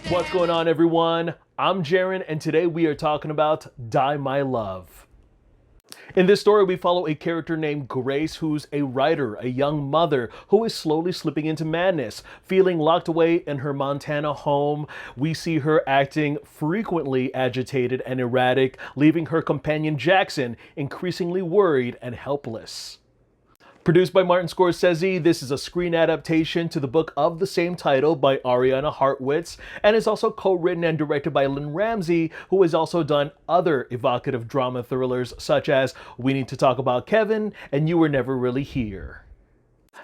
What's going on, everyone? I'm Jaren, and today we are talking about Die My Love. In this story, we follow a character named Grace, who's a writer, a young mother who is slowly slipping into madness. Feeling locked away in her Montana home, we see her acting frequently agitated and erratic, leaving her companion Jackson increasingly worried and helpless. Produced by Martin Scorsese, this is a screen adaptation to the book of the same title by Ariana Hartwitz, and is also co-written and directed by Lynn Ramsey, who has also done other evocative drama thrillers such as We Need to Talk About Kevin and You Were Never Really Here.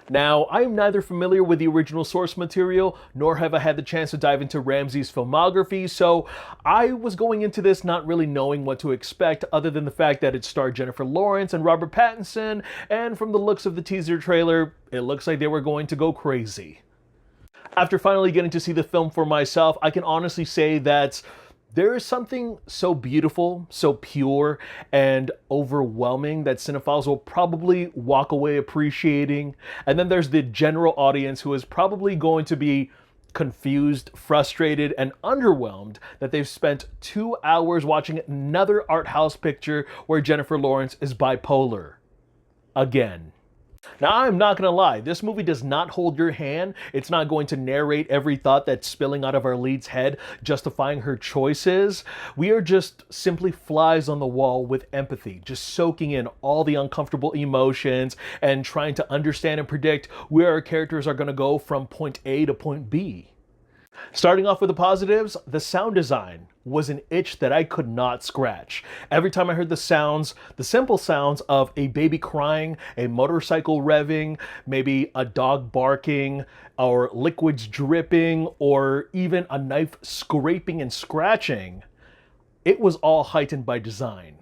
Now, I am neither familiar with the original source material, nor have I had the chance to dive into Ramsey's filmography, so I was going into this not really knowing what to expect, other than the fact that it starred Jennifer Lawrence and Robert Pattinson, and from the looks of the teaser trailer, it looks like they were going to go crazy. After finally getting to see the film for myself, I can honestly say that there is something so beautiful, so pure, and overwhelming that cinephiles will probably walk away appreciating. And then there's the general audience who is probably going to be confused, frustrated, and underwhelmed that they've spent 2 hours watching another art house picture where Jennifer Lawrence is bipolar. Again. Now, I'm not gonna lie, this movie does not hold your hand. It's not going to narrate every thought that's spilling out of our lead's head, justifying her choices. We are just simply flies on the wall with empathy, just soaking in all the uncomfortable emotions and trying to understand and predict where our characters are gonna go from point A to point B. Starting off with the positives, the sound design was an itch that I could not scratch. Every time I heard the sounds, the simple sounds of a baby crying, a motorcycle revving, maybe a dog barking, or liquids dripping, or even a knife scraping and scratching, it was all heightened by design.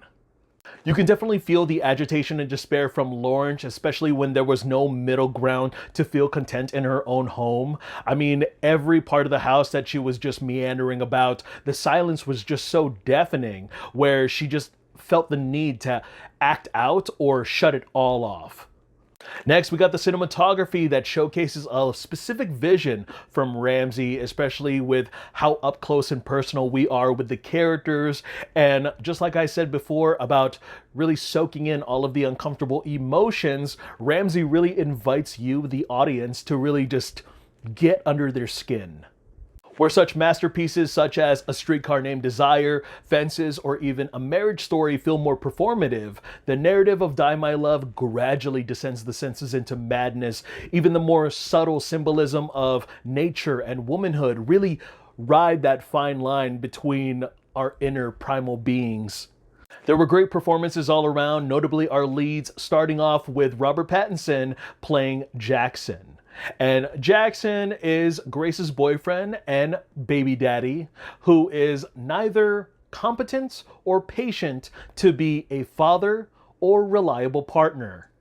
You can definitely feel the agitation and despair from Lawrence, especially when there was no middle ground to feel content in her own home. I mean, every part of the house that she was just meandering about, the silence was just so deafening, where she just felt the need to act out or shut it all off. Next, we got the cinematography that showcases a specific vision from Ramsey, especially with how up close and personal we are with the characters. And just like I said before about really soaking in all of the uncomfortable emotions, Ramsey really invites you, the audience, to really just get under their skin. Where such masterpieces such as A Streetcar Named Desire, Fences, or even A Marriage Story feel more performative, the narrative of Die My Love gradually descends the senses into madness. Even the more subtle symbolism of nature and womanhood really ride that fine line between our inner primal beings. There were great performances all around, notably our leads, starting off with Robert Pattinson playing Jackson. And Jackson is Grace's boyfriend and baby daddy, who is neither competent or patient to be a father or reliable partner.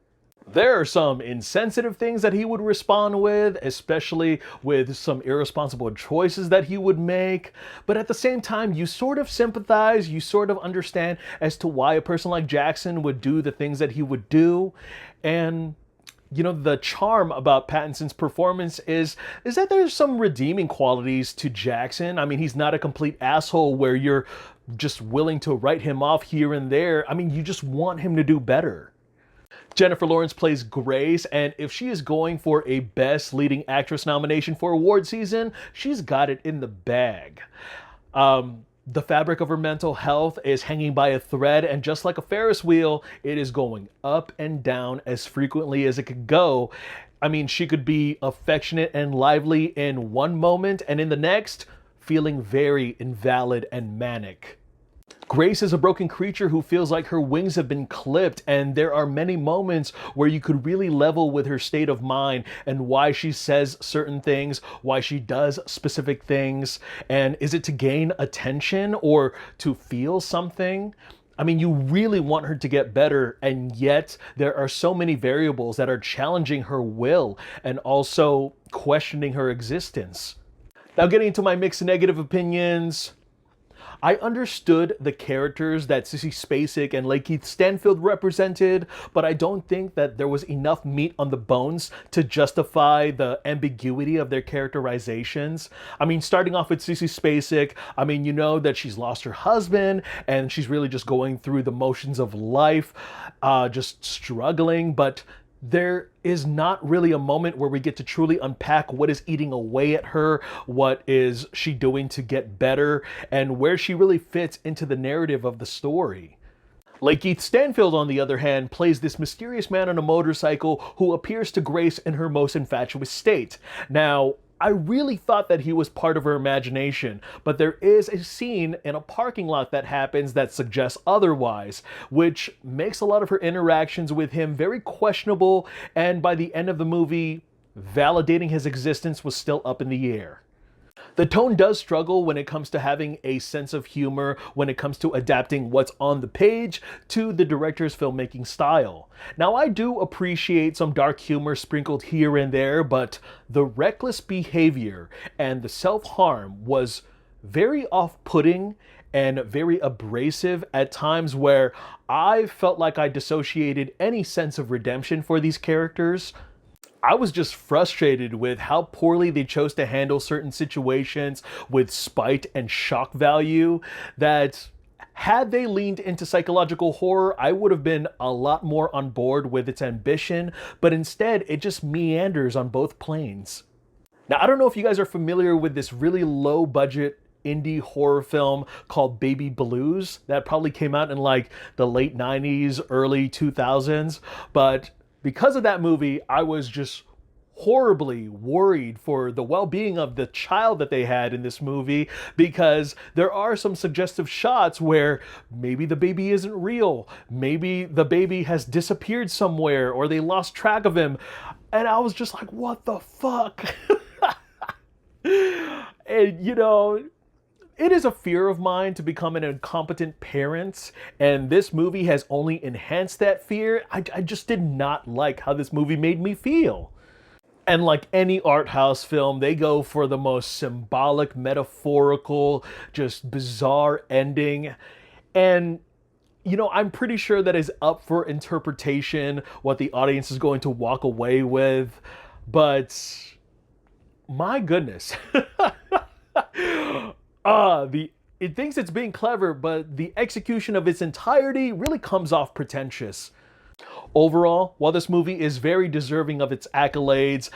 There are some insensitive things that he would respond with, especially with some irresponsible choices that he would make. But at the same time, you sort of sympathize, you sort of understand as to why a person like Jackson would do the things that he would do. And you know, the charm about Pattinson's performance is that there's some redeeming qualities to Jackson. I mean, he's not a complete asshole where you're just willing to write him off here and there. I mean, you just want him to do better. Jennifer Lawrence plays Grace, and if she is going for a Best Leading Actress nomination for award season, she's got it in the bag. The fabric of her mental health is hanging by a thread, and just like a Ferris wheel, it is going up and down as frequently as it could go. I mean, she could be affectionate and lively in one moment, and in the next, feeling very invalid and manic. Grace is a broken creature who feels like her wings have been clipped, and there are many moments where you could really level with her state of mind and why she says certain things, why she does specific things, and is it to gain attention or to feel something? I mean, you really want her to get better, and yet there are so many variables that are challenging her will and also questioning her existence. Now, getting into my mixed negative opinions, I understood the characters that Sissy Spacek and Lakeith Stanfield represented, but I don't think that there was enough meat on the bones to justify the ambiguity of their characterizations. I mean, starting off with Sissy Spacek, I mean, you know that she's lost her husband and she's really just going through the motions of life, just struggling, but there is not really a moment where we get to truly unpack what is eating away at her, what is she doing to get better, and where she really fits into the narrative of the story. Lakeith Stanfield, on the other hand, plays this mysterious man on a motorcycle who appears to Grace in her most infatuous state. Now, I really thought that he was part of her imagination, but there is a scene in a parking lot that happens that suggests otherwise, which makes a lot of her interactions with him very questionable, and by the end of the movie, validating his existence was still up in the air. The tone does struggle when it comes to having a sense of humor, when it comes to adapting what's on the page to the director's filmmaking style. Now, I do appreciate some dark humor sprinkled here and there, but the reckless behavior and the self-harm was very off-putting and very abrasive at times, where I felt like I dissociated any sense of redemption for these characters. I was just frustrated with how poorly they chose to handle certain situations with spite and shock value, that had they leaned into psychological horror, I would have been a lot more on board with its ambition, but instead it just meanders on both planes. Now, I don't know if you guys are familiar with this really low budget indie horror film called Baby Blues that probably came out in like the late 90s, early 2000s, but because of that movie, I was just horribly worried for the well-being of the child that they had in this movie, because there are some suggestive shots where maybe the baby isn't real, maybe the baby has disappeared somewhere, or they lost track of him, and I was just like, what the fuck? And you know, it is a fear of mine to become an incompetent parent, and this movie has only enhanced that fear. I just did not like how this movie made me feel. And like any art house film, they go for the most symbolic, metaphorical, just bizarre ending. And, you know, I'm pretty sure that is up for interpretation, what the audience is going to walk away with. But my goodness. It thinks it's being clever, but the execution of its entirety really comes off pretentious. Overall, while this movie is very deserving of its accolades,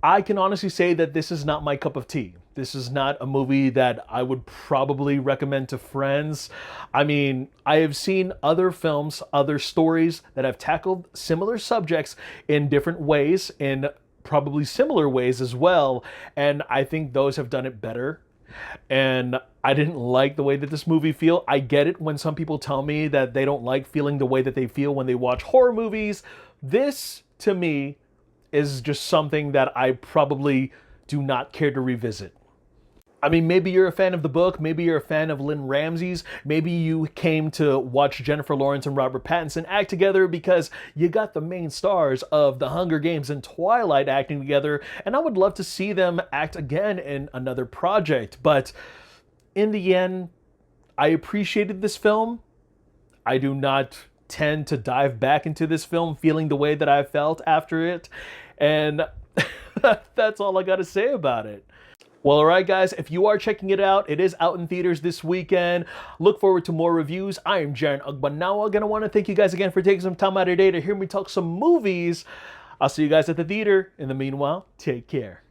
I can honestly say that this is not my cup of tea. This is not a movie that I would probably recommend to friends. I mean, I have seen other films, other stories that have tackled similar subjects in different ways, in probably similar ways as well, and I think those have done it better. And I didn't like the way that this movie feel. I get it when some people tell me that they don't like feeling the way that they feel when they watch horror movies. This, to me, is just something that I probably do not care to revisit. I mean, maybe you're a fan of the book, maybe you're a fan of Lynn Ramsey's, maybe you came to watch Jennifer Lawrence and Robert Pattinson act together because you got the main stars of The Hunger Games and Twilight acting together, and I would love to see them act again in another project. But in the end, I appreciated this film. I do not tend to dive back into this film feeling the way that I felt after it, and that's all I got to say about it. Well, alright guys, if you are checking it out, it is out in theaters this weekend. Look forward to more reviews. I am Jaren Ugbanawa. Gonna want to thank you guys again for taking some time out of your day to hear me talk some movies. I'll see you guys at the theater. In the meanwhile, take care.